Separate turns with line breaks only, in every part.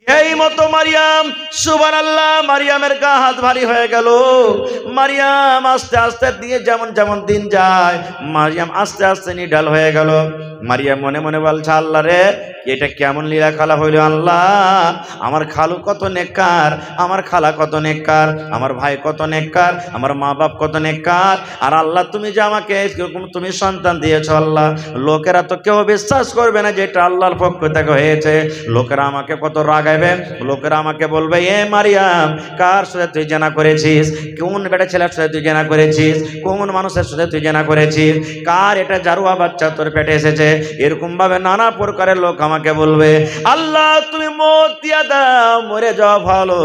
এই মতো মারিয়াম, সুবহানাল্লাহ, মারিয়ামের গা হাত ভারী হয়ে গেল। মারিয়াম আস্তে আস্তে দিয়ে যেমন যেমন দিন যায়, মারিয়াম আস্তে আস্তে নিডাল হয়ে গেল। মারিয়াম মনে মনে বলছে, আল্লাহ রে, এটা কেমন লীলা খেলা হইল আল্লাহ। আমার খালু কত নেককার, আমার খালা কত নেককার, আমার ভাই কত নেককার, আমার মা বাপ কত নেককার। আর আল্লাহ তুমি যে আমাকে এরকম তুমি সন্তান দিয়েছ আল্লাহ, লোকেরা তো কেউ বিশ্বাস করবে না যে এটা আল্লাহর পক্ষ থেকে হয়েছে। লোকেরা আমাকে কত রাগাইবে, লোকেরা আমাকে বলবে, এ মারিয়াম, কার সাথে তুই জেনা করেছিস, কোন বেটা ছেলের সাথে তুই জেনা করেছিস, কোন মানুষের সাথে তুই জেনা করেছিস, কার এটা জারুয়া বাচ্চা তোর পেটে এসেছে, এরকম ভাবে নানা প্রকারের লোক আমাকে বলবে। আল্লাহ তুমি মত দিয়া দাও, মরে যাওয়া ভালো,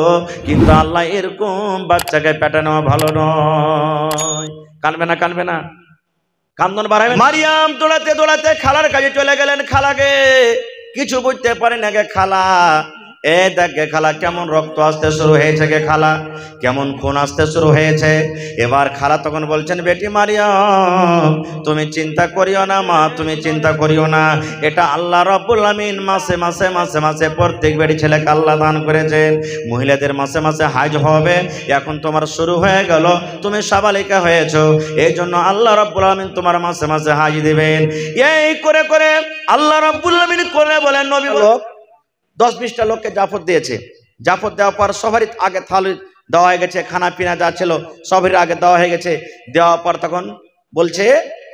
কিন্তু আল্লাহ এরকম বাচ্চাকে পেটে নেওয়া ভালো নয়। কানবে না, কানবে না, কান্দন বাড়াবে। মারিয়াম দৌড়াতে দৌড়াতে খালার কাছে চলে গেলেন। খালাকে কিছু বুঝতে পারে না গে খালা, এ দেখে খালা কেমন রক্ত আসতে শুরু হয়েছে, গে খালা কেমন খুন আসতে শুরু হয়েছে। এবার খালা তখন বলছেন, বেটি মারিয়াম তুমি চিন্তা করিও না মা, তুমি চিন্তা করিও না, এটা আল্লাহ রাব্বুল আমিন মাসে মাসে মাসে মাসে প্রত্যেক বেটি ছেলেকে আল্লাহ দান করেছেন। মহিলাদের মাসে মাসে হাজ হবে, এখন তোমার শুরু হয়ে গেল, তুমি সাবালিকা হয়েছো, এই জন্য আল্লাহ রাব্বুল আমিন তোমার মাসে মাসে হাজ দিবেন। এই করে করে আল্লাহ রাব্বুল আমিন করে বলেন, নবী 10-20টা লোককে জাফর দিয়েছে। জাফর দেওয়ার পর সবারই আগে থালি দেওয়া হয়ে গেছে, খানা পিনা যা ছিল সবারই আগে দেওয়া হয়ে গেছে। দেওয়ার পর তখন বলছে,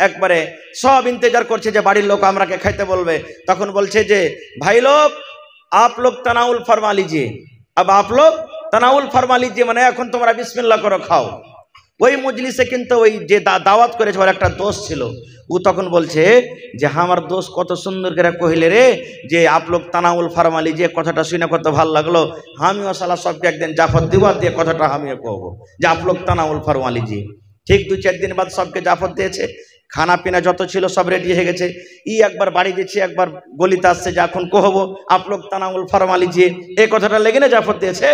একবারে সব ইন্তজার করছে যে বাড়ির লোক আমরাকে খাইতে বলবে। তখন বলছে যে, ভাই লোক आप लोग तनाउल फरमा लीजिए, अब आप लोग तनाउल फरमा लीजिए, মানে এখন তোমরা বিসমিল্লাহ করো, খাও। ওই মজলিসে কিন্তু ওই যে দাওয়াত করেছে ওর একটা দোষ ছিল। ও তখন বলছে যে, আমার দোষ কত সুন্দর করে কহিলে রে, যে আপ লোক তানাউল ফরমা লিজিয়ে, কথাটা শুনে কত ভালো লাগলো, আমিও সালা সবকে একদিন জাফর দিব, দিয়ে কথাটা আমিও কহবো যে আপ লোক তানাউল ফরমা লিজিয়ে। ঠিক 2-4 দিন বাদ সবকে জাফর দিয়েছে, খানা পিনা যত ছিল সব রেডি হয়ে গেছে। একবার বাড়ি দিচ্ছে, একবার গলিতে আসছে যে এখন কহবো আপ লোক তানাউল ফরমা লিজিয়ে, এই কথাটা লেগে না জাফর দিয়েছে।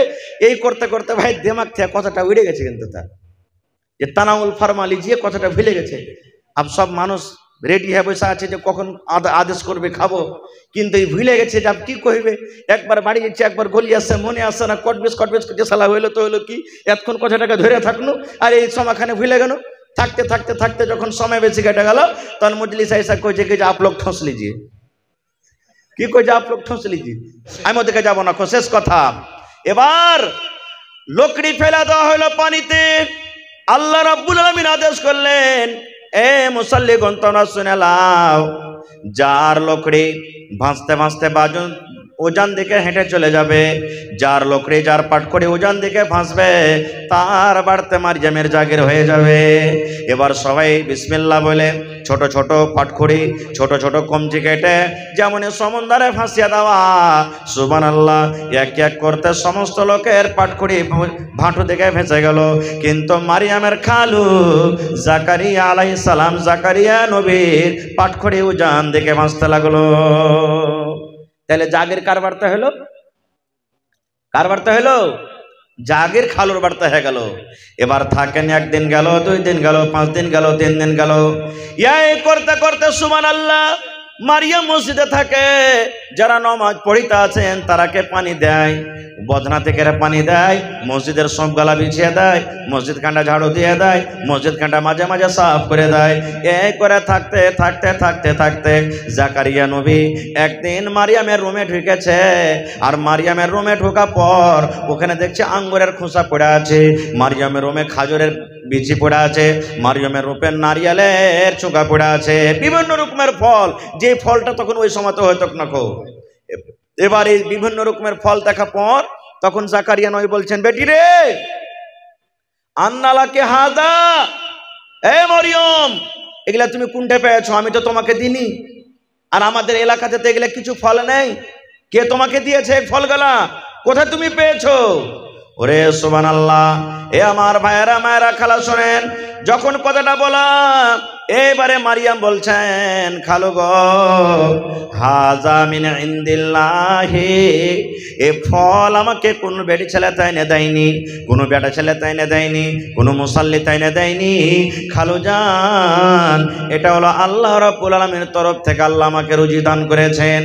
এই করতে করতে ভাই দেমাগ থেকে কথাটা উড়ে গেছে, কিন্তু তার যে তানাউল ফরমা লিজিয়ে কথাটা ভুলে গেছে। अब सब मानुष रेडी है बसा আছে যে কখন আদেশ করবে খাবো, কিন্তু এই ভুলে গেছে যে কি কইবে। একবার বাড়ি যাচ্ছে, একবার গলি আসছে, মনে আসছে না, কটবেশ কটবেশ যে শালা হইলো তো হইলো কি, এতক্ষণ কথাটাকে ধরে থাকলো, আর এই সময়খানে ভুলে গেল। থাকতে থাকতে থাকতে যখন সময় বেশি কেটে গেল, তখন মজলিস ऐसा কইছে कि आप लोग ठोस लीजिए, কি কইছে आप लोग ठोस लीजिए। আমি ওদিকে যাব না, শেষ কথা। এবার লকড়ি ফেলা দেওয়া হলো পানিতে। আল্লাহ রাব্বুল আলামিন আদেশ করলেন, এ মুসাল্লিগণ তোমরা শুনে লাও, যার লকড়ি ভাসতে ভাসতে বাজন উজান দিকে হেঁটে চলে যাবে, যার লকড়ি যার পাটখড়ি উজান দিকে ভাসবে, তার বাড়তে মারিয়ামের জাগির হয়ে যাবে। এবার সবাই বিসমিল্লাহ বলে ছোট ছোট পাটখড়ি, ছোট ছোট কমচি কেটে যেমন সমুদ্রে ফাঁসিয়ে দেওয়া, সুবহানাল্লাহ, এক এক করতে সমস্ত লোকের পাটখড়ি ভাঁটু দিকে ভেসে গেল। কিন্তু মারিয়ামের খালু জাকারিয়া আলাইহিস সালাম, জাকারিয়া নবীর পাটখড়ি উজান দিকে ভাসতে লাগলো। তাহলে জাগের কার বার্তা হলো? কার বার্তা হলো? জাগের খালুর বার্তা হয়ে গেল। এবার থাকেন, 1 দিন গেল, 2 দিন গেল, 5 দিন গেল, 3 দিন গেল। এই করতে করতে সুবহানাল্লাহ, মারিয়াম মসজিদে থাকে, যারা নামাজ পড়িতে আছেন তারাকে পানি দেয়, বদনা থেকে পানি দেয়, মসজিদের সব গালা বিছিয়ে দেয়, মসজিদ কান্ডা ঝাড়ু দিয়ে দেয়, মসজিদ কান্ডা মাঝে মাঝে সাফ করে দেয়। এই করে থাকতে থাকতে থাকতে থাকতে জাকারিয়া নবী একদিন মারিয়ামের রুমে ঢুকেছে। আর মারিয়ামের রুমে ঢোকার পর ওখানে দেখছে আঙ্গুরের খোসা পড়ে আছে, মারিয়ামের রুমে খাজুরের বিচি পড়ে আছে, মারিয়ামের রূপের নারিয়ালের চোখা পড়ে আছে, বিভিন্ন রকমের ফল, যে ফলটা তখন ওই সময় তো হয়তো না কো। এবার এই বিভিন্ন রকমের ফল দেখা পর তখন জাকারিয়া নবী বলছেন, বেটি রে, আন্নালাকে হাদা, এ মরিয়ম, এগুলা তুমি কোনটা পেয়েছো? আমি তো তোমাকে দিনি, আর আমাদের এলাকাতে তো এগুলা কিছু ফল নেই, কে তোমাকে দিয়েছে ফলগুলা? কোথায় তুমি পেয়েছো? ওরে সুবহানাল্লাহ, এ আমার ভাইয়েরা মায়েরা খালা শোনেন, যখন কথাটা বলা, এবারে মারিয়াম বলছেন, খালু গো, হাযা মিন ইনদিল্লাহি, এ ফল আমাকে কোন বেটি ছেলে তাইনে দেয়নি, কোন বেটা ছেলে তাইনে দেয়নি, কোন মুসাল্লি তাইনে দেয়নি। খালু জান, এটা হলো আল্লাহ রাব্বুল আলামিনের তরফ থেকে আল্লাহ আমাকে রুজি দান করেছেন।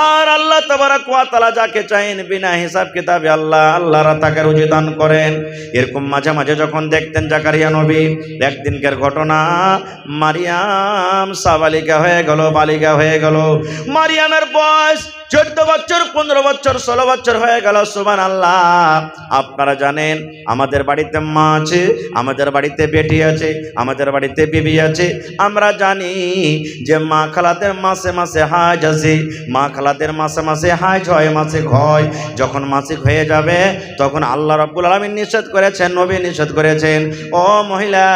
আর আল্লাহ তাবারক ওয়া তাআলা যাকে চাইন বিনা হিসাব কিতাবে আল্লাহরা তাকে রুজি দান করেন। এরকম মাঝে মাঝে যখন দেখতেন জাকারিয়া নবী, একদিনকার ঘটনা, মারিয়াম সাবালিকা হয়ে গেল, বালিকা হয়ে গেল। মারিয়ামের বয়স 14 বছর, 15 বছর, 16 বছর হয়ে গেল। সুবহানাল্লাহ। আপনারা জানেন আমাদের বাড়িতে মা আছে, আমাদের বাড়িতে বেটি আছে, আমাদের বাড়িতে বিবি আছে। আমরা জানি যে মা খালাদের মাসে মাসে হাজ আছে, মা খালাদের মাসে মাসে হাজ হয়, মাসিক হয়। যখন মাসিক হয়ে যাবে তখন আল্লাহ রাব্বুল আলামিন নিষেধ করেছেন, নবী নিষেধ করেছেন, ও মহিলা,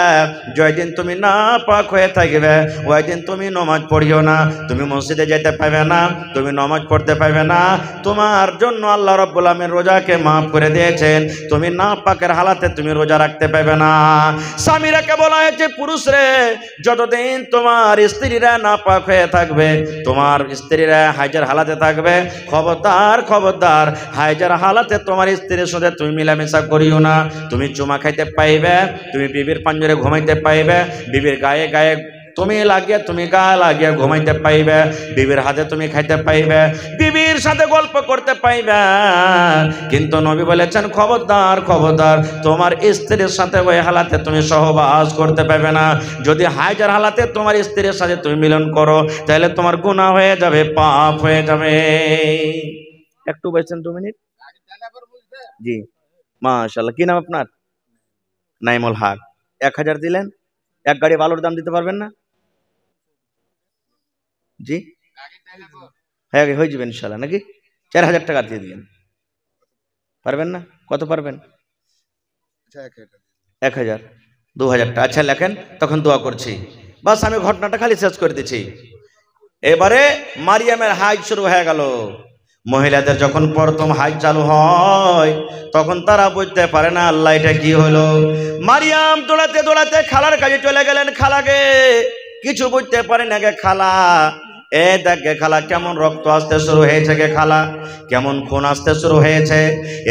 যেদিন তুমি না পাক হয়ে থাকবে ওই দিন তুমি নামাজ পড়িও না, তুমি মসজিদে যেতে পারবে না, তুমি নামাজ পড়তে পারবে না। তোমার জন্য আল্লাহ রাব্বুল আলামিন রোজাকে মাফ করে দিয়েছেন, তুমি না পাকের হালাতে তুমি রোজা রাখতে পারবে না। স্বামীরাকে বলা হয়েছে, পুরুষ রে, যতদিন তোমার স্ত্রীরা না পাক হয়ে থাকবে, তোমার স্ত্রীরা হাইজের হালাতে থাকবে, খবরদার খবরদার, হাইজের হালাতে তোমার স্ত্রীর সাথে তুমি মিলামেশা করিও না। তুমি চুমা খাইতে পাইবে, তুমি বিবির পাঞ্জরে ঘুমাইতে পাইবে, বিবির গায়ে গায়ে তুমি লাগিয়ে, তুমি গা লাগিয়ে ঘুমাইতে পাইবে, বিবির হাতে তুমি খাইতে পাইবে, বিবির সাথে গল্প করতে পাইবে। কিন্তু নবী বলেছেন, খবরদার খবরদার, তোমার স্ত্রীর সাথে ওই হালাতে তুমি সহবাস করতে পারবে না। যদি হাইজার হালাতে তোমার স্ত্রীর সাথে তুমি মিলন করো, তাহলে তোমার গুনাহ হয়ে যাবে, পাপ হয়ে যাবে। একটু বসেন 2 মিনিট। জি, মাশাআল্লাহ। কি নাম আপনার? নাইমুল হক। 1000 দিলেন, এক গাড়ি বালুর দাম দিতে পারবেন না? জি, হ্যাঁ, হয়ে যাবে ইনশাল্লাহ, নাকি? 4000 টাকা দিয়ে দিলেন, পারবেন না? কত পারবেন? 1000, 2000 টাকা। আচ্ছা লেখেন, তখন দোয়া করছি। বাস, আমি ঘটনাটা খালি শেষ করে দিচ্ছি। এবারে মারিয়ামের হাইজ শুরু হয়ে গেল। মহিলাদের যখন প্রথম হাইজ চালু হয় তখন তারা বুঝতে পারে না আল্লাহ এটা কি হলো। মারিয়াম দৌড়াতে দৌড়াতে খালার কাছে চলে গেলেন। খালাকে কিছু বুঝতে পারেন না, গে খালা, এ দেখে খালা, কেমন রক্ত আসতে শুরু হয়েছে, গে খালা, কেমন খুন আসতে শুরু হয়েছে।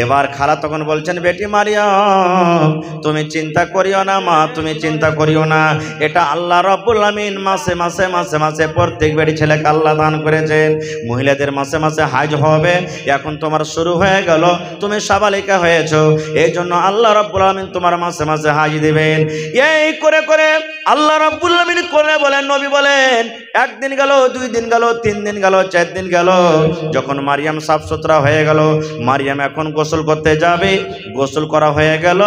এবার খালা তখন বলছেন, বেটি মারিয়াম, তুমি চিন্তা করিও না মা, তুমি চিন্তা করিও না, এটা আল্লাহ রাব্বুল আলামিন মাসে মাসে মাসে মাসে প্রত্যেক বেটি ছেলেকে আল্লাহ দান করেছেন। মহিলাদের মাসে মাসে হাজ হবে, এখন তোমার শুরু হয়ে গেল, তুমি সাবালিকা হয়েছো, এই জন্য আল্লাহ রাব্বুল আলামিন তোমার মাসে মাসে হাজ দিবেন। এই করে করে আল্লাহ রাব্বুল আলামিন করে বলেন, নবী বলেন, একদিন গেল, 2 দিন গেল, 3 দিন গেল, 4 দিন গেল। যখন মারিয়াম সাফ সুতরা হয়ে গেল, মারিয়াম এখন গোসল করতে যাবে। গোসল করা হয়ে গেল,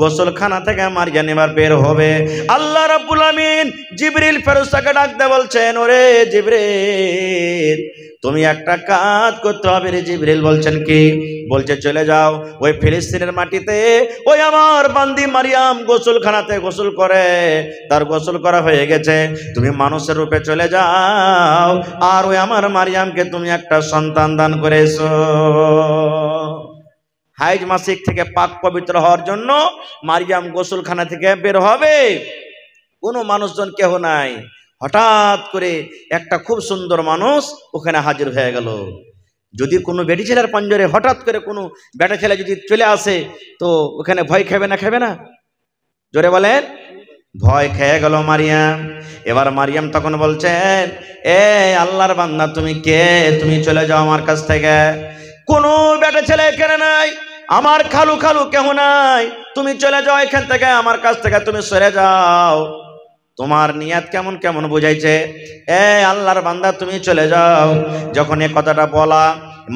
গোসলখানা থেকে মারিয়াম এবার বের হবে। আল্লাহ রাব্বুল আলামিন জিবরিল ফেরেশতাকে ডাকতে বলছেন, ওরে জিবরিল, তুমি একটা কাজ করতে হবে রে। জিবরিল বলছেন কি? বলছে, চলে যাও ওই ফিলিস্তিনের মাটিতে, ওই আমার বান্দি মারিয়াম গোসলখানাতে গোসল করে, তার গোসল করা হয়ে গেছে, তুমি মানুষের রূপে চলে যাও, আর ওই আমার মারিয়ামকে তুমি একটা সন্তান দান করেছো। হাইজ মাসিক থেকে পাক পবিত্র হওয়ার জন্য মারিয়াম গোসলখানা থেকে বের হবে। কোনো মানুষজন কেহ নাই। হঠাৎ করে একটা খুব সুন্দর মানুষ ওখানে হাজির হয়ে গেল। যদি কোনো বেটি ছেলের পাঞ্জরে হঠাৎ করে কোনো বেটা ছেলে যদি চলে আসে, তো ওখানে ভয় খাবে না, খাবে না? জোরে বলেন। ভয় খেয়ে গেল মারিয়াম। এবার মারিয়াম তখন বলছেন, এ আল্লাহর বান্দা, তুমি কে? তুমি চলে যাও আমার কাছ থেকে, কোনো বেটা ছেলে এখানে নাই, আমার খালু খালু কেহ নাই, তুমি চলে যাও এখান থেকে, আমার কাছ থেকে তুমি সরে যাও। তোমার নিয়ত কেমন কেমন বুঝাইছে, এ আল্লাহর বান্দা তুমি চলে যাও। যখন এ কথাটা বলা,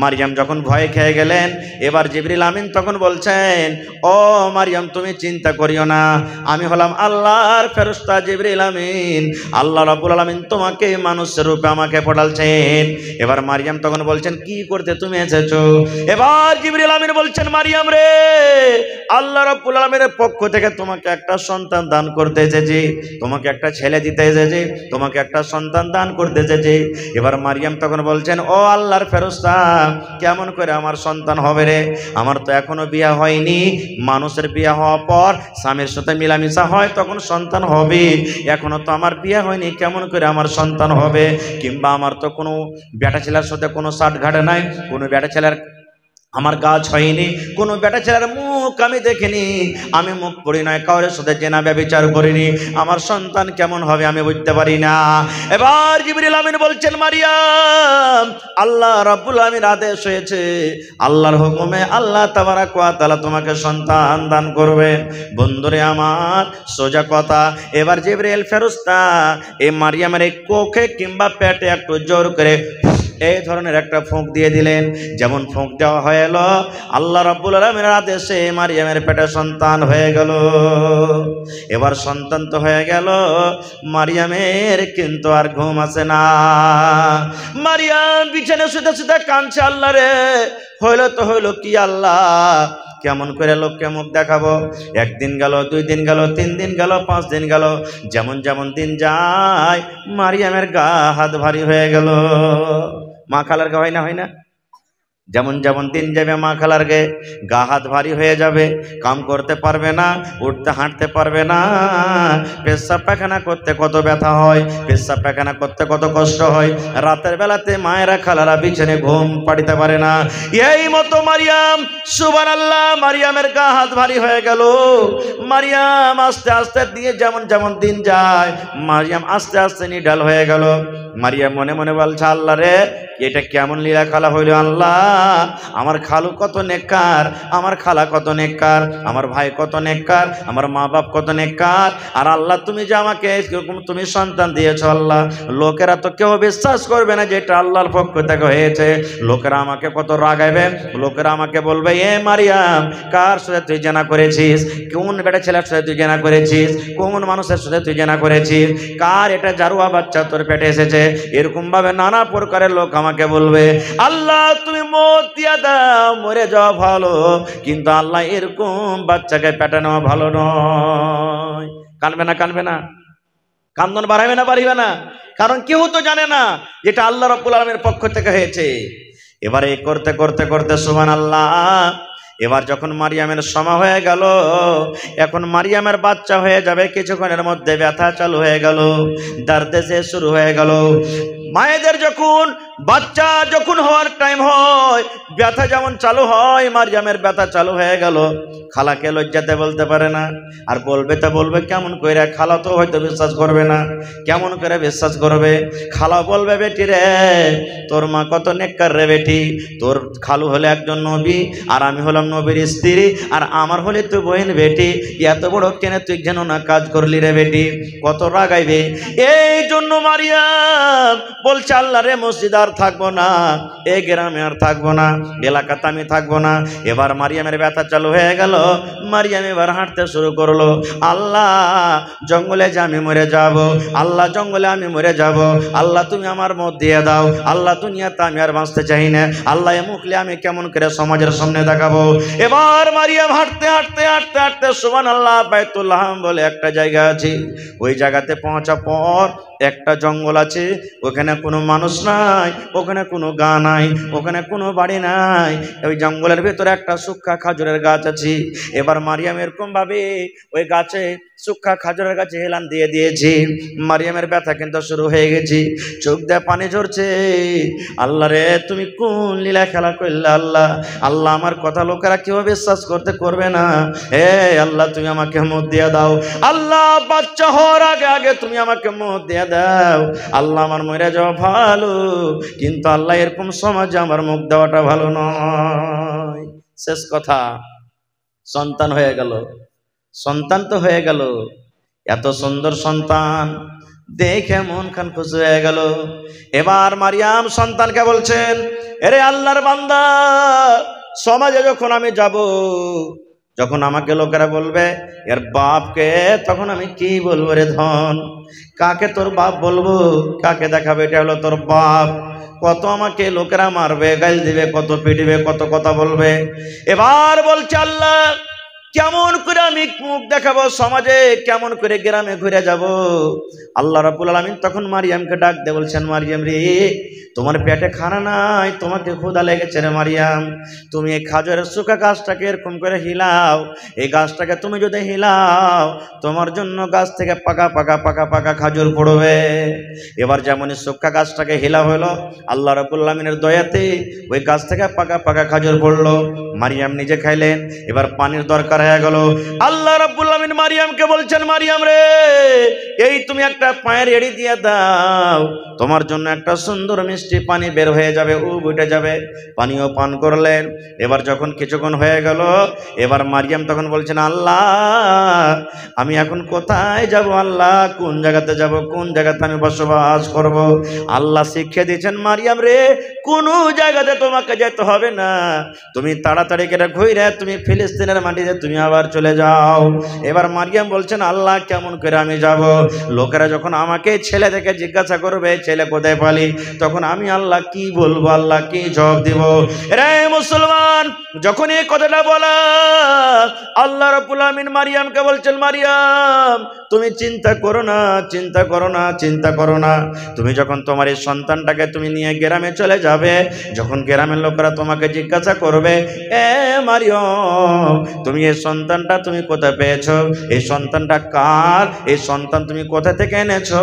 মারিয়াম যখন ভয় খেয়ে গেলেন, এবার জিবরিল আমিন তখন বলছেন, ও মারিয়াম, তুমি চিন্তা করিও না, আমি হলাম আল্লাহর ফেরেশতা জিবরিল আমিন, আল্লাহ রাব্বুল আলামিন তোমাকে মানুষের রূপে আমাকে পাঠালছেন। এবার মারিয়াম তখন বলছেন, কি করতে তুমি এসেছো? এবার জিবরিল আমিন বলছেন, মারিয়াম রে, আল্লাহ রাব্বুল আলামিনের পক্ষ থেকে তোমাকে একটা সন্তান দান করতে এসেছি, তোমাকে একটা ছেলে দিতে এসেছি, তোমাকে একটা সন্তান দান করতে এসেছি। এবার মারিয়াম তখন বলছেন, ও আল্লাহর ফেরেশতা, কেমন করে আমার সন্তান হবে রে, আমার তো এখনো বিয়ে হয়নি। মানুষের বিয়ে হওয়ার পর স্বামীর সাথে মিলামিশা হয় তখন সন্তান হবে, এখনো তো আমার বিয়ে হয়নি, কেমন করে আমার সন্তান হবে? কিংবা আমার তো কোনো বেটা ছেলের সাথে কোনো সাটঘাট নাই, কোনো বেটা ছেলের আমার কাজ হয়নি, কোনো বেটা ছেলের মুখ আমি দেখিনি, আমি মুখ পড়ি নয়, কাউরের সাথে জেনা ব্যভিচার করিনি, আমার সন্তান কেমন হবে আমি বুঝতে পারি না। এবার জিবরিল আমিন বলছেন, মারিয়াম, আল্লাহ রাব্বুল আমিন আদেশ হয়েছে, আল্লাহর হুকুমে আল্লাহ তাবারাক ওয়া তাআলা তোমাকে সন্তান দান করবে। বন্ধুরে আমার, সোজা কথা। এবার জিবরিল ফেরেশতা এই মারিয়ামের এই কোখে কিংবা পেটে একটু জোর করে এই ধরনের একটা ফুঁক দিয়ে দিলেন। যেমন ফুঁক দেওয়া হয়ে এলো, আল্লাহ রাব্বুল আলামিনের আদেশে মারিয়ামের পেটে সন্তান হয়ে গেল। এবার সন্তান তো হয়ে গেল, মারিয়ামের কিন্তু আর ঘুম আসে না। মারিয়াম বিছানে শুতে শুতে কাঁদছে, আল্লাহ রে, হইলো তো হইলো কি আল্লাহ, কেমন করে লোককে মুখ দেখাবো? একদিন গেল, 2 দিন গেল, 3 দিন গেল, 5 দিন গেল, যেমন যেমন দিন যায় মারিয়ামের গা হাত ভারী হয়ে গেল। মা খালার গা হয় না, হয় না? যেমন যেমন দিন যাবে মা খালার গা হাত ভারী হয়ে যাবে, কাম করতে পারবে না, উঠতে হাঁটতে পারবে না, পেশাব পায়খানা করতে কত ব্যথা হয়, পেশাব পায়খানা করতে কত কষ্ট হয়, রাতের বেলাতে মায়েরা খালারা বিছানে ঘুম পাড়িতে পারে না। এই মতো মারিয়াম, সুবহানাল্লাহ, মারিয়ামের গা হাত ভারী হয়ে গেল। মারিয়াম আস্তে আস্তে দিয়ে যেমন যেমন দিন যায়, মারিয়াম আস্তে আস্তে নিডাল হয়ে গেল। মারিয়াম মনে মনে বলছে, আল্লাহ রে, এটা কেমন লীলা খেলা হইল আল্লাহ, আমার খালু কত নেককার, আমার খালা কত নেককার, আমার ভাই কত নেককার, আমার মা বাপ কত নেককার, আর আল্লাহ তুমি যে আমাকে এরকম তুমি সন্তান দিয়েছো আল্লাহ, লোকেরা তো কেউ বিশ্বাস করবে না যে এটা আল্লাহর পক্ষ থেকে হয়েছে। লোকেরা আমাকে কত রাগাইবে, লোকেরা আমাকে বলবে, এ মারিয়াম, কার সাথে তুই জেনা করেছিস, কোন বেটা ছেলের সাথে তুই জেনা করেছিস, কোন মানুষের সাথে তুই জেনা করেছিস, কার এটা জারুয়া বাচ্চা তোর পেটে এসেছে, এরকম ভাবে নানা প্রকারের লোক আমাকে বলবে। আল্লাহ তুমি মত দিয়া দাও, মরে যাওয়া ভালো, কিন্তু আল্লাহ এরকম বাচ্চাকে পেটে নেওয়া ভালো নয়। কানবে না, কানবে না, কান্দন বাড়াবে না, বাড়িবে না, কারণ কেউ তো জানে না যেটা আল্লাহ রাব্বুল আলামিনের পক্ষ থেকে হয়েছে। এবারে করতে করতে করতে সুবহানাল্লাহ, এবার যখন মারিয়ামের সময় হয়ে গেল, এখন মারিয়ামের বাচ্চা হয়ে যাবে, কিছুক্ষণের মধ্যে ব্যথা চালু হয়ে গেল, দর্দ সে শুরু হয়ে গেল। মায়েদের যখন বাচ্চা যখন হওয়ার টাইম হয়, ব্যথা যেমন চালু হয়, মারিয়ামের ব্যথা চালু হয়ে গেল। খালাকে লজ্জাতে বলতে পারে না, আর বলবে তা বলবে কেমন করে, খালা তো হয়তো বিশ্বাস করবে না, কেমন করে বিশ্বাস করবে? খালা বলবে, বেটি রে, তোর মা কত নেককার রে বেটি, তোর খালু হলে একজন নবী, আর আমি হলাম নবীর স্ত্রী, আর আমার হলে তুই বোন বেটি, এত বড় কেন তুই যেন না কাজ করলি রে বেটি, কত রাগাইবে। এই জন্য মারিয়াম বলছে, আল্লাহ রে, মসজিদ আর থাকবো না, এই গ্রামে আর থাকবো না, এলাকাতে আমি থাকবো না। এবার মারিয়ামের ব্যথা চালু হয়ে গেল, মারিয়াম এবার হাঁটতে শুরু করলো। আল্লাহ, জঙ্গলে যে আমি মরে যাব, আল্লাহ জঙ্গলে আমি মরে যাব, আল্লাহ তুমি আমার মত দিয়ে দাও, আল্লাহ দুনিয়াতে আমি আর বাঁচতে চাই না, আল্লাহ এ মুখলে আমি কেমন করে সমাজের সামনে দেখাবো। এবার মারিয়াম হাঁটতে হাঁটতে হাঁটতে হাঁটতে সুবহানাল্লাহ, বাইতুল্লাহ বলে একটা জায়গা আছে, ওই জায়গাতে পৌঁছা পর একটা জঙ্গল আছে, ওখানে কোনো মানুষ নাই, ওখানে কোনো গা নাই, ওখানে কোনো বাড়ি নাই, ওই জঙ্গলের ভেতরে একটা শুকনা খাজুরের গাছ আছে। এবার মারিয়াম এরকম ভাবে ওই গাছে, শুকনা খাজুরের গাছে হেলান দিয়ে দিয়েছি। মারিয়ামের ব্যথা কিন্তু শুরু হয়ে গেছে, চোখ দিয়ে পানি ঝরছে। আল্লাহ রে, তুমি কোন লীলা খেলা করলে আল্লাহ, আল্লাহ আমার কথা লোকেরা কেউ বিশ্বাস করবে না, হে আল্লাহ তুমি আমাকে মুখ দিয়ে দাও, আল্লাহ বাচ্চা হওয়ার আগে আগে তুমি আমাকে মুখ দিয়ে দাও, আল্লাহ আমার মরে যাওয়া ভালো, কিন্তু আল্লাহ এরকম সমাজে আমার মুখ দেওয়াটা ভালো নয়। শেষ কথা, সন্তান হয়ে গেল, সন্তান তো হয়ে গেল, এত সুন্দর সন্তান দেখে মন খান খুশি হয়ে গেল। এবার মারিয়াম সন্তানকে বলছেন, এরে আল্লাহর বান্দা, সমাজে যখন আমি যাব, যখন আমাকে লোকেরা বলবে এর বাপকে, তখন আমি কি বলবো রে ধন, কাকে তোর বাপ বলবো, কাকে দেখাবে এটা হলো তোর বাপ, কত আমাকে লোকেরা মারবে, গাল দিবে, কত পিটিবে, কত কথা বলবে। এবার বলছে, আল্লাহ কেমন করে আমি মুখ দেখাবো সমাজে, কেমন করে গ্রামে ঘুরে যাব। আল্লাহ রাব্বুল আলামিন তখন মারিয়ামকে ডাক দিয়ে বলছেন, মারিয়াম রে, তোমার পেটে খানা নাই, তোমাকে ক্ষুধা লেগেছে রে মারিয়াম। তুমি এই খাজরের শুকা গাছটাকে এরকম করে হিলাও, এই গাছটাকে তুমি যদি হিলাও তোমার জন্য গাছ থেকে পাকা পাকা পাকা পাকা খাজুর পড়বে। এবার যেমনই শুকা গাছটাকে হিলা হলো, আল্লাহ রাব্বুল আলামিনের দয়াতে ওই গাছ থেকে পাকা পাকা খাজুর পড়লো। মারিয়াম নিজে খাইলেন। এবার পানির দরকার হয়ে গেল। আল্লাহ রাব্বুল আলামিন মারিয়ামকে বলছেন, মারিয়াম রে, এই তুমি একটা পায়ের এড়ি দিয়ে দাও, তোমার জন্য একটা সুন্দর মিষ্টি পানি বের হয়ে যাবে, উঠে যাবে। পানিও পান করলেন। এবার যখন কিছুক্ষণ হয়ে গেল, এবার মারিয়াম তখন বলছেন, আল্লাহ আমি এখন কোথায় যাব, আল্লাহ কোন জায়গাতে যাব, কোন জায়গাতে আমি বসবাস করব। আল্লাহ শিখিয়ে দিয়েছেন, মারিয়াম রে, কোনো জায়গাতে তোমাকে যেতে হবে না, তুমি তাড়াতাড়ি করে ঘুরে তুমি ফিলিস্তিনের মাটিতে তুমি আবার চলে যাও। এবার মারিয়াম বলছেন, আল্লাহ কেমন করে আমি যাব? লোকেরা যখন আমাকে ছেলে দেখে জিজ্ঞাসা করবে ছেলে কোথায় পালি, তখন আমি আল্লাহ কি বলবো, আল্লাহ কি জবাব দিব? রে মুসলমান, যখন এই কথাটা বলা, আল্লাহ রাব্বুল আলামিন মারিয়ামকে বলছেন, মারিয়াম তুমি চিন্তা করো না, চিন্তা করো না, চিন্তা করো না। তুমি যখন তোমার এই সন্তানটাকে তুমি নিয়ে গ্রামে চলে যাবে, যখন গ্রামের লোকেরা তোমাকে জিজ্ঞাসা করবে, এ মারিয়াম তুমি এই সন্তানটা তুমি কোথায় পেয়েছো, এই সন্তানটা কার, এই সন্তান তুমি কোথা থেকে এনেছো,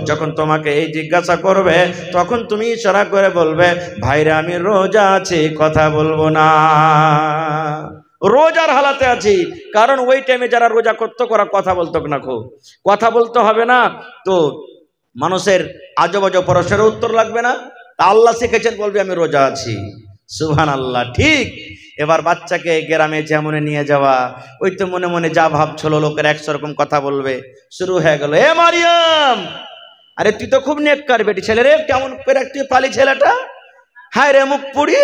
যখন তোমাকে এই জিজ্ঞাসা করবে, তখন তুমি ইশারা করে বলবে, ভাইরা আমি রোজা আছি, কথা বলবো না, রোজার হালাতে আছি। কারণ ওই টাইমে যারা রোজা করতো ওরা কথা বলতো না, খুব কথা বলতে হবে না, তো মানুষের আজব আজব প্রশ্নের উত্তর লাগবে না। আল্লাহ শিখেছেন, বলবে আমি রোজা আছি। সুবহানাল্লাহ। ঠিক এবার বাচ্চাকে গ্রামে যেমন নিয়ে যাওয়া, ওই তো মনে মনে যা ভাবছিল লোকের 100 রকম কথা বলবে, শুরু হয়ে গেল, এ মারিয়াম, আরে তুই তো খুব নেককার বেটি ছেলে রে, কেমন করে তুই পালি ছেলেটা, হায় রে মুখ পুড়ি,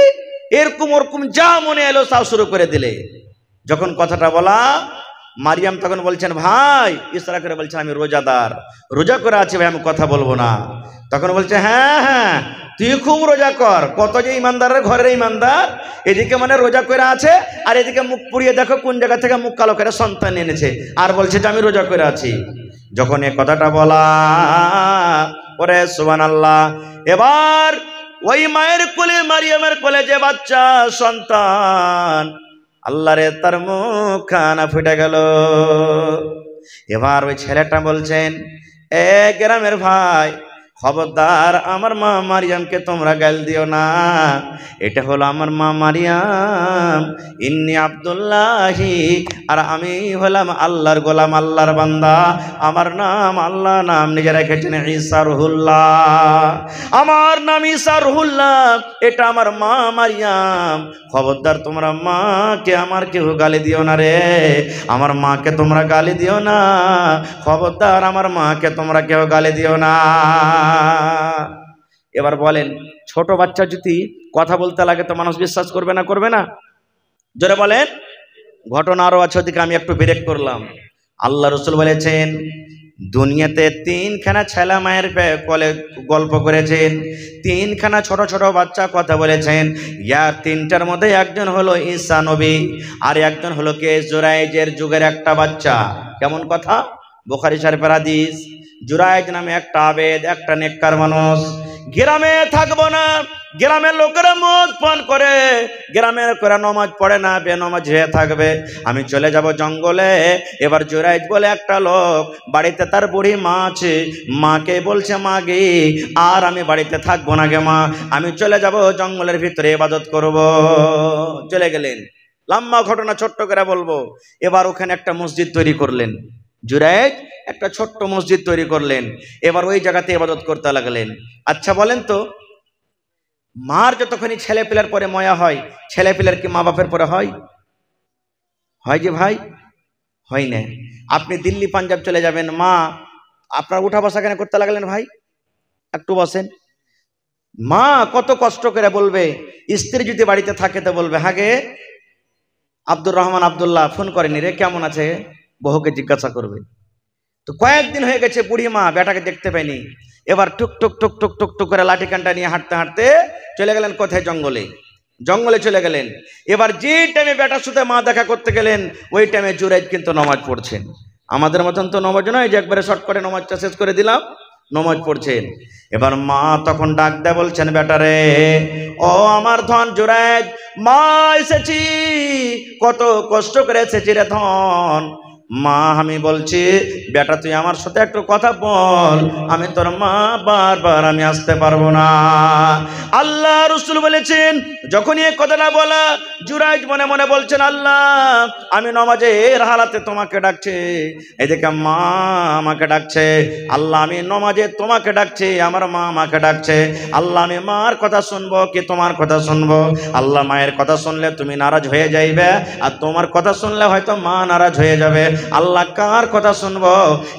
এরকম ওরকম যা মনে এলো তাও শুরু করে দিলে। যখন কথাটা বলা, মারিয়াম তখন বলছেন, ভাই ইশারা করে বলছেন, আমি রোজাদার, রোজা করে আছি ভাই, আমি কথা বলবো না। তখন বলছে, হ্যাঁ হ্যাঁ তুই খুব রোজা কর, কত যে ইমানদারের ঘরের ইমানদার, এদিকে মানে রোজা করে আছে, আর এদিকে মুখ পুড়িয়ে দেখো কোন জায়গা থেকে মুখ কালো করে সন্তান এনেছে, আর বলছে যে আমি রোজা করে আছি। যখন এ কথাটা বলা, ওরে সুবহানাল্লাহ, এবার ওই মায়ের কোলে, মারিয়ামের কোলে যে বাচ্চা সন্তান, আল্লাহ রে তার মুখ খানা ফুটে গেল। এবার ওই ছেলেটা বলছেন, এ গ্রামের ভাই, খবরদার আমার মা মারিয়ামকে তোমরা গাল দিও না, এটা হলো আমার মা মারিয়াম, ইন্নি আব্দুল্লাহি, আর আমি হলাম আল্লাহর গোলাম, আল্লাহর বান্দা, আমার নাম আল্লাহ নাম নিজে রেখেছেন ঈসা রুহুল্লাহ, আমার নাম ঈসা রুহুল্লাহ, এটা আমার মা মারিয়াম। খবরদার তোমরা মাকে আমার কেউ গালি দিও না রে, আমার মাকে তোমরা গালি দিও না, খবরদার আমার মাকে তোমরা কেউ গালি দিও না। এবার বলেন, ছোট বাচ্চা যদি কথা বলতে লাগে তো মানুষ বিশ্বাস করবে না, করবে না? জোরে বলেন। ঘটনা আরো আছে, ওদিকে আমি একটু ব্রেক করলাম। আল্লাহ রাসূল বলেছেন, দুনিয়াতে 3খানা ছেলে মায়ের কোলে গল্প করেছেন, 3খানা ছোট ছোট বাচ্চা কথা বলেছেন। ইয়ার 3টার মধ্যে একজন হলো ঈসা নবী, আর একজন হলো কে, জুরাইজের যুগের একটা বাচ্চা। কেমন কথা? বুখারী শরীফের হাদিস। জুরাইজ নামে একটা আবেদ, একটা নেককার মানুষ, গ্রামে থাকবো না, গ্রামের লোকেরা মদ পান করে, গ্রামের লোকেরা নামাজ পড়ে না, বেনামাজ হয়ে থাকবে, আমি চলে যাব জঙ্গলে। এবার জুরাইজ বলে একটা লোক, বাড়িতে তার বুড়ি মা আছে, মাকে বলছে, মা গে আর আমি বাড়িতে থাকবো না গে মা, আমি চলে যাব জঙ্গলের ভিতরে ইবাদত করব। চলে গেলেন। লম্বা ঘটনা ছোট্ট করে বলবো। এবার ওখানে একটা মসজিদ তৈরি করলেন, জুরাইজ একটা ছোট্ট মসজিদ তৈরি করলেন। এবার ওই জায়গাতে ইবাদত করতে লাগলেন। আচ্ছা বলেন তো, মার যতক্ষণই ছেলে পিলার পরে ময়া হয়, ছেলে পিলার কি মা বাপের পরে হয়? হয় যে ভাই, হয় না। আপনি দিল্লি পাঞ্জাব চলে যাবেন, মা আপনার উঠা বসা কেন করতে লাগলেন ভাই, একটু বসেন। মা কত কষ্ট করে বলবে, স্ত্রী যদি বাড়িতে থাকে তো বলবে, হাগে আব্দুর রহমান আব্দুল্লাহ ফোন করেনি রে, কেমন আছে, বহুকে জিজ্ঞাসা করবে। তো কয়েকদিন হয়ে গেছে, বুড়ি মা বেটাকে দেখতে পায়নি। এবার টুক টুক টুক টুক টুক টুক করে লাঠি কান্টা নিয়ে হাঁটতে হাঁটতে চলে গেলেন কোথায়, জঙ্গলে। জঙ্গলে চলে গেলেন। এবার যে টাইমে বেটার সাথে মা দেখা করতে গেলেন ওই টাইমে জুরাইজ কিন্তু নামাজ পড়ছেন। আমাদের মতন তো নামাজ নয় যে একবারে শর্ট করে নামাজটা শেষ করে দিলাম, নামাজ পড়ছেন। এবার মা তখন ডাক দেয়, বলছেন বেটারে, ও আমার ধন জুরাইজ, মা এসেছি, কত কষ্ট করে এসেছি রে ধন। মা আমি বলছি বেটা তুই আমার সাথে একটু কথা বল, আমি তোর মা, বারবার আমি আসতে পারবো না। আল্লাহ রাসূল বলেছেন যখনই এই কথাটা বলা, জুরাইজ মনে মনে বলছেন আল্লাহ আমি নামাজের হালাতে তোমাকে ডাকছি, এদিকে মা আমাকে ডাকছে, আল্লাহ আমি নামাজে তোমাকে ডাকছি, আমার মা আমাকে ডাকছে, আল্লাহ আমি মার কথা শুনবো কি তোমার কথা শুনবো? আল্লাহ মায়ের কথা শুনলে তুমি নারাজ হয়ে যাইবে, আর তোমার কথা শুনলে হয়তো মা নারাজ হয়ে যাবে, আল্লাহ কার কথা শুনবো?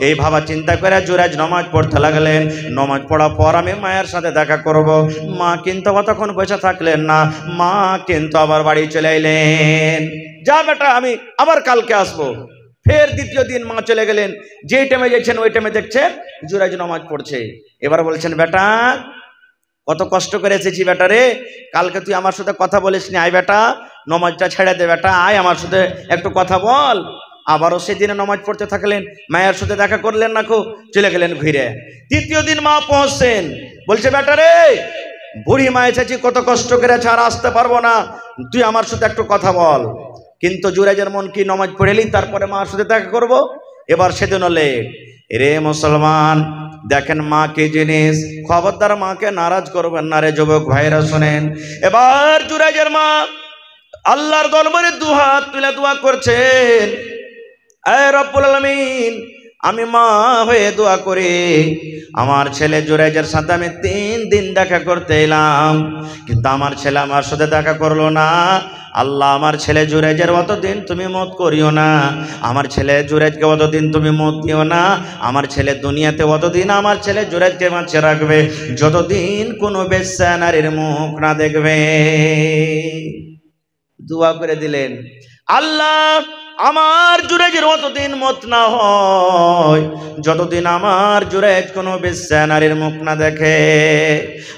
এই ভাবা চিন্তা করে জুরাইজ নামাজ পড়তে লাগলেন। নামাজ পড়ার পর আমি মায়ের সাথে দেখা করব। মা কিন্তু তখন বসে থাকলেন না, মা কিন্তু আবার বাড়ি চলে এলেন। যা বেটা আমি আবার কালকে আসবো। ফের দ্বিতীয় দিন মা চলে গেলেন, যে টাইমে যাচ্ছেন ওই টাইমে দেখছেন জুরাইজ নামাজ পড়ছে। এবার বলছেন বেটা কত কষ্ট করে এসেছি বেটা রে, কালকে তুই আমার সাথে কথা বলিস নি, আয় বেটা নামাজটা ছেড়ে দে, বেটা আয় আমার সাথে একটু কথা বল। আবারও সেদিনে নামাজ পড়তে থাকলেন, মায়ের সাথে দেখা করলেন না, খুব চলে গেলেন ঘুরে। তৃতীয় দিন মা পৌঁছছেন, বলছে বেটা রে বুড়ি মা এসেছি, কত কষ্ট করেছে, আর আসতে পারবো না, তুই আমার সাথে একটু কথা বল। কিন্তু জুরাইজের মন কি নামাজ পড়েলি তারপরে মার সাথে দেখা করব? এবার সেদিনও লেট। রে মুসলমান দেখেন মা কি জিনিস, খবরদার মাকে নারাজ করবেন না রে যুবক ভাইরা, শুনেন। এবার জুরাইজের মা আল্লাহর দরবারে দুহাত তুলে দোয়া করছেন, এ রব্বুল আলামিন আমি মা হয়ে দোয়া করি, আমার ছেলে জুরাইজের সাথে আমি 3 দিন দেখা করতে এলাম, কিন্তু আমার ছেলে আমার সাথে দেখা করলো না। আল্লাহ আমার ছেলে জুরাইজের অতদিন তুমি মত করিও না, আমার ছেলে জুরাইজকে অতদিন তুমি মত দিও না, আমার ছেলে দুনিয়াতে অতদিন আমার ছেলে জুরাইজকে বাঁচিয়ে রাখবে যতদিন কোনো বেশ্যা নারীর মুখ না দেখবে। দোয়া করে দিলেন, আল্লাহ আমার জুরাইজের অতদিন মত না হয় যতদিন আমার জুরাইজ কোনো বেশ্যা নারীর মুখ না দেখে।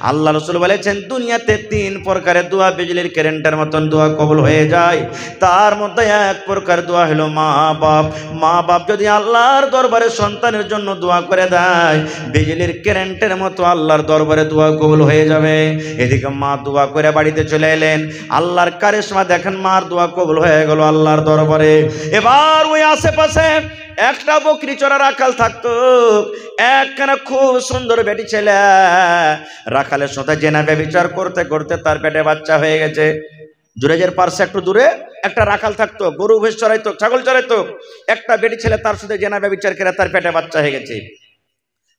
আল্লাহ রাসূল বলেছেন দুনিয়াতে 3 প্রকারের দোয়া বিজলির কারেন্টের মতন দোয়া কবুল হয়ে যায়, তার মধ্যে এক প্রকার দোয়া হলো মা বাপ। মা বাপ যদি আল্লাহর দরবারে সন্তানের জন্য দোয়া করে দেয়, বিজলির কারেন্টের মতো আল্লাহর দরবারে দোয়া কবুল হয়ে যাবে। এদিকে মা দোয়া করে বাড়িতে চলে এলেন, আল্লাহর কারিশমা দেখেন, মার দোয়া কবুল হয়ে গেল আল্লাহর দরবারে। এবার ওই আশেপাশে একটা বকরি চড়া রাখাল থাকতো, একখানা খুব সুন্দর বেটি ছেলে, রাখালের সাথে জেনা ব্যভিচার করতে করতে তার পেটে বাচ্চা হয়ে গেছে। জুরাইজের পাশে একটু দূরে একটা রাখাল থাকতো, গরু ভেষ চড়াইতো, ছাগল চড়াইতো, একটা বেটি ছেলে তার সাথে জেনা ব্যভিচার করে তার পেটে বাচ্চা হয়ে গেছে।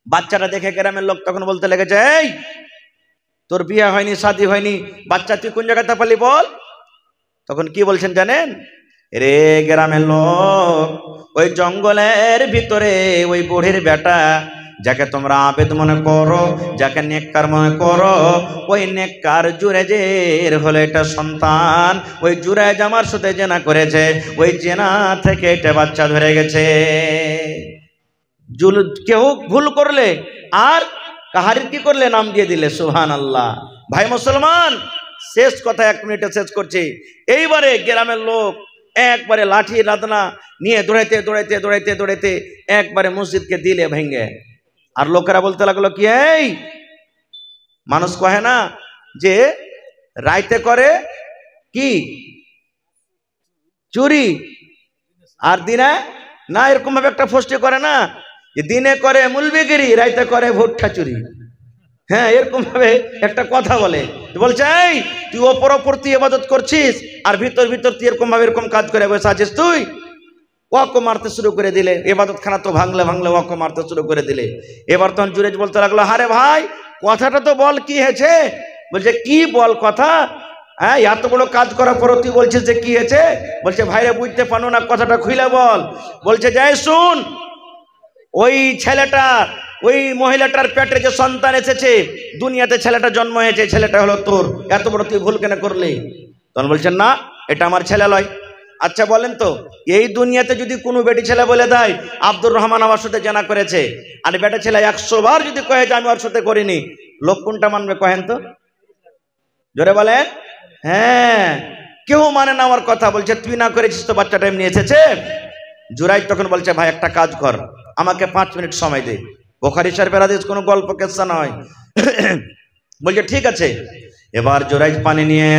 বাচ্চাটা দেখে গ্রামের লোক তখন বলতে লেগেছে, এই তোর বিয়ে হয়নি, শাদী হয়নি, বাচ্চা তুই কোন জায়গাতে পালি বল? তখন কি বলছেন জানেন? রে গ্রামের লোক, ওই জঙ্গলের ভিতরে ওই বুড়ির বেটা যাকে তোমরা আবেদ মনে করো, যাকে নেককার মনে করো, ওই নেককার জুরাইজের হলো এটা সন্তান। ওই জুরাইজ আমার সাথে জেনা করেছে, ওই জেনা থেকে এটা বাচ্চা ধরে গেছে। কেউ ভুল করলে আর কাহারির কি করলে নাম দিয়ে দিলে, সুবহানাল্লাহ। ভাই মুসলমান, শেষ কথা 1 মিনিটে শেষ করছি। এইবারে গ্রামের লোক একবারে লাঠি লাদনা নিয়ে দৌড়াইতে দৌড়াইতে দৌড়াইতে দৌড়াইতে একবারে মসজিদকে দিলে ভেঙ্গে। আর লোকেরা বলতে লাগলো কি, এই মানুষ কহে না যে রাইতে করে কি চুরি আর দিনে না, এরকম ভাবে একটা ফষ্টি করে না, যে দিনে করে মুলবিগিরি, রাইতে করে ভুট্টা চুরি। হ্যাঁ, এরকম ভাবে একটা কথা বলে, বলছে এই তুই ওপর ওপর তুই ইবাদত করছিস আর ভিতর ভিতর তুই এরকম ভাবে এরকম কাজ করে বসে আছিস, তুই ওয়াকো মারতে শুরু করে দিলে, ইবাদত খানা তো ভাঙলে ভাঙলে ওয়াকো মারতে শুরু করে দিলে। এবার তখন জুরাইজ বলতে লাগলো, আরে ভাই কথাটা তো বল, কি হয়েছে? বলছে কি বল কথা, হ্যাঁ এত বড় কাজ করার পর তুই বলছিস যে কি হয়েছে? বলছে ভাইরে বুঝতে পারো না, কথাটা খুলে বল। বলছে যাই শুন, ওই ছেলেটা, ওই মহিলাটার পেটে যে সন্তান এসেছে, দুনিয়াতে ছেলেটা জন্ম হয়েছে, ছেলেটা হলো তোর, এত বড় তুই ভুল কেন করলি? তখন বলছেন না, এটা আমার ছেলে লয়। আচ্ছা বলেন তো, এই দুনিয়াতে যদি কোনো বেটি ছেলে বলে দেয় আব্দুর রহমান আমার সাথে জানা করেছে, আর বেটা ছেলে 100 বার যদি কয়ে যে আমি ওর সাথে করিনি, লোক কোনটা মানবে কহেন তো? জোরে বলেন। হ্যাঁ, কেউ মানে না আমার কথা, বলছে তুই না করেছিস তো বাচ্চাটা এমনি এসেছে। জুরাইজ তখন বলছে ভাই একটা কাজ কর, আমাকে 5 মিনিট সময় দে। বুখারী শরীফের হাদিস, কোনো গল্প কেসা নয়। বলছে ঠিক আছে। এবার জুরাইজ পানি নিয়ে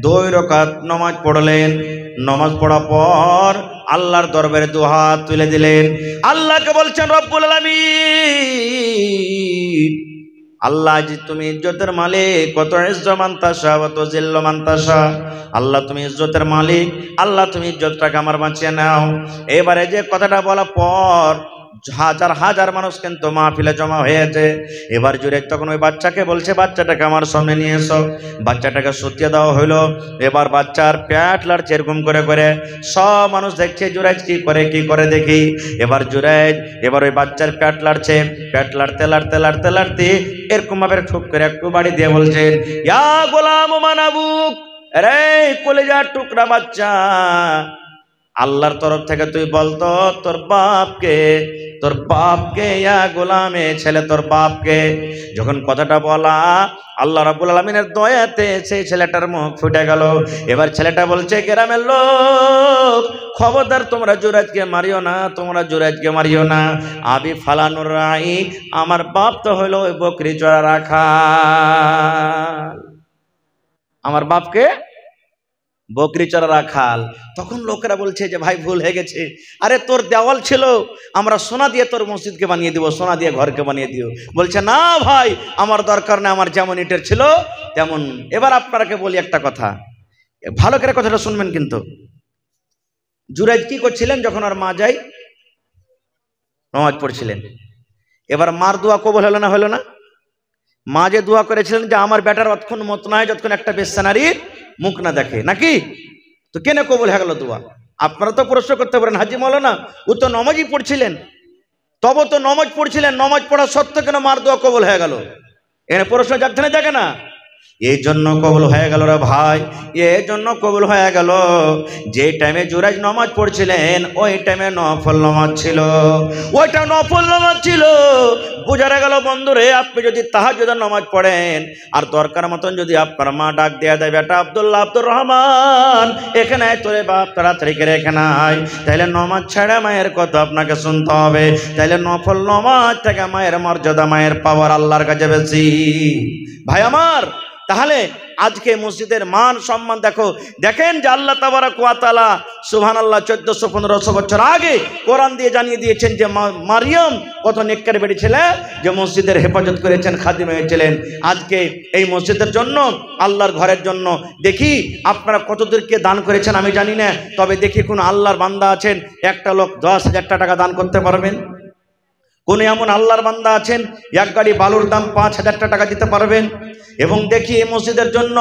2 রাকাত নামাজ পড়লেন। নামাজ পড়ার পর আল্লাহর দরবারে 2 হাত তুলে দিলেন, আল্লাহকে বলছেন রব্বুল আলামিন, আল্লাহ জি তুমি ইজ্জতের মালিক, কত ইজ্জত মানতাসা কত জিল্ল মানতাসা। আল্লাহ তুমি ইজ্জতের মালিক, আল্লাহ তুমি ইজ্জতটাকে আমার বাঁচিয়ে নাও। এবারে যে কথাটা বলার পর হাজার হাজার মানুষ কিন্তু মাহফিলে জমা হয়েছে। এবার জুরাইজ তখন ওই বাচ্চাকে বলছে বাচ্চাটাকে আমার সামনে নিয়ে এসো। বাচ্চাটাকে শুতিয়ে দেওয়া হইলো। এবার বাচ্চার পেট লাড়ছে এরকম করে করে, সব মানুষ দেখছে জুরাইজ কি করে দেখি। এবার জুরাইজ এবার ওই বাচ্চার পেট লাড়ছে, পেট লাড়তে লাড়তে লাড়তে লাড়তে এরকম ভাবে ঠুক করে একটু বাড়ি দিয়ে বলছেন, ইয়া গোলাম মানাবুক, রে কলিজার টুকরা বাচ্চা, আল্লাহর তরফ থেকে তুই বলতো তোর বাপকে ইয়া গোলামে ছেলে তোর বাপকে। যখন কথাটা বলা আল্লাহ রাব্বুল আলামিনের দয়াতে সেই ছেলেটার মুখ ফুটে গেল। এবার ছেলেটা বলছে গ্রামের লোক খবরদার তোমরা জুরাইজকে মারিও না, তোমরা জুরাইজকে মারিও না। আবি ফালানুর রাই, আমার বাপ তো হলো ওই বকরি চড়া রাখাল, আমার বাপকে বকরি চড়া রাখাল। তখন লোকেরা বলছে যে ভাই ভুল হয়ে গেছে, আরে তোর দেওয়াল ছিল, আমরা সোনা দিয়ে তোর মসজিদকে বানিয়ে দিব, সোনা দিয়ে ঘরকে বানিয়ে দিও। বলছে না ভাই আমার দরকার নেই, আমার যেমন ইটের ছিল তেমন। এবার আপনারাকে বলি একটা কথা, ভালো করে কথাটা শুনবেন কিন্তু। জুরাইজ কি করছিলেন যখন আর মা যাই নামাজ পড়ছিলেন। এবার মার দোয়া কবুল হলো না, হলো না? মা যে দোয়া করেছিলেন যে আমার বেটার অতক্ষণ মত না হয় যতক্ষণ একটা বেশ্যা নারীর মুখ না দেখে, নাকি? তো কেন কবুল হয়ে গেল দোয়া? আপনারা তো প্রশ্ন করতে পারেন হাজি মাওলানা ও তো নামাজই পড়ছিলেন, তবে তো নামাজ পড়ছিলেন, নামাজ পড়া সত্ত্বেও কেন মার দোয়া কবুল হয়ে গেল? এখানে প্রশ্ন যাচ্ছে না, জাগে না? এই জন্য কবুল হয়ে গেল রে ভাই, এই জন্য কবুল হয়ে গেল যে টাইমে জুরাইজ নামাজ পড়ছিলেন ওই টাইমে নফল নামাজ ছিল, ওইটা নফল নামাজ ছিল। বোঝা গেল বন্ধুরে, আপনি যদি তাহাজ্জুদের নামাজ পড়েন আর দরকার মতন যদি আপনার মা ডাক দেয়া দেয়, বেটা আব্দুল্লাহ আব্দুর রহমান এখানে আয়, তোরে বাপ তাড়াতাড়ি করে এখানে আয়, তাহলে নামাজ ছেড়ে মায়ের কথা আপনাকে শুনতে হবে। তাহলে নফল নামাজ থেকে মায়ের মর্যাদা, মায়ের পাওয়ার আল্লাহর কাছে বেশি। ভাই আমার, তাহলে আজকে মসজিদের মান সম্মান দেখো। দেখেন যে আল্লাহ তাবারাক ওয়া তাআলা সুবহানাল্লাহ 1400-1500 বছর আগে কোরআন দিয়ে জানিয়ে দিয়েছেন যে মারিয়াম কত নেককার বেটি ছেলে, যে মসজিদের হেফাজত করেছেন, খাদিম হয়েছিলেন। আজকে এই মসজিদের জন্য, আল্লাহর ঘরের জন্য দেখি আপনারা কতদূরকে দান করেছেন আমি জানি না, তবে দেখি কোন আল্লাহর বান্দা আছেন একটা লোক 10,000 টাকা দান করতে পারবেন? কোন এমন আল্লাহর বান্দা আছেন এক গাড়ি বালুর দাম 5,000 টাকা দিতে পারবেন? এবং দেখি এই মসজিদের জন্য